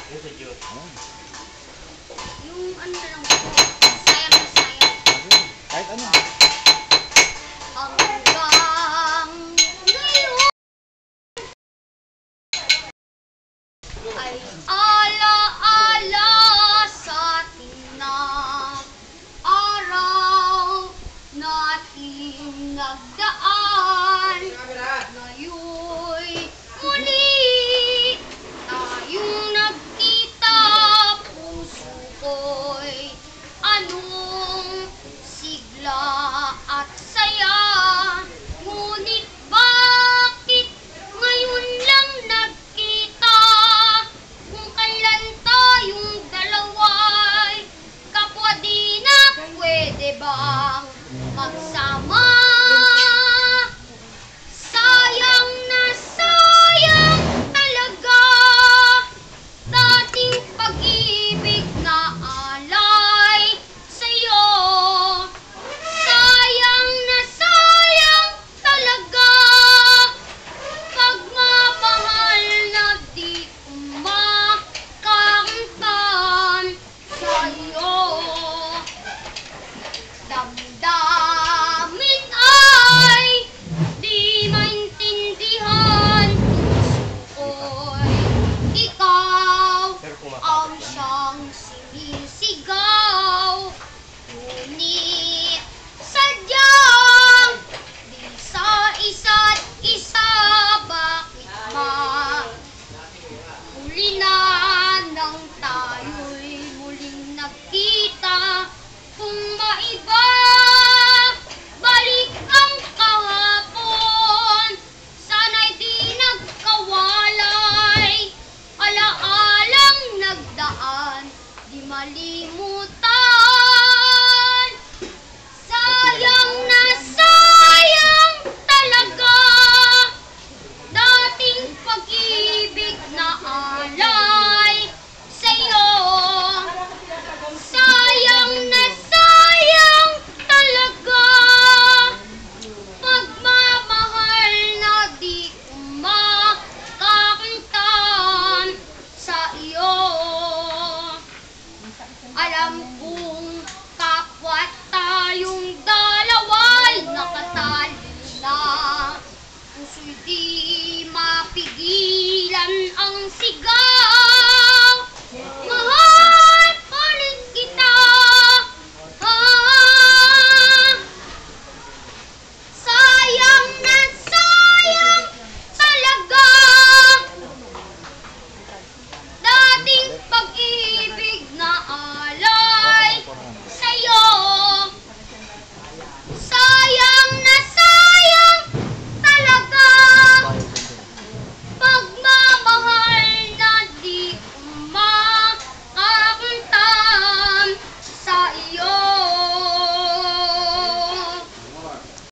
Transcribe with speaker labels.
Speaker 1: Yung ano na lang po. Sayang na sayang.
Speaker 2: Kahit ano.
Speaker 1: Hanggang ngayon ay ala-ala sa ating na araw nating nagdaan. Ngayon'y muli tayong nagkita, puso ko'y anong sigla at saya. Ngunit bakit ngayon lang nagkita? Kung kailan tayong dalawa'y kapwa di na pwede bang magsama? Sayang na sayang talaga dating pag-ibig na alay sa'yo. Sayang na sayang talaga pagmamahal na di umakamtan sa'yo. Damdamin ay di maintindihan, puso ko'y ikaw ang siyang sinisigaw. Ngunit sadyang di sa isa't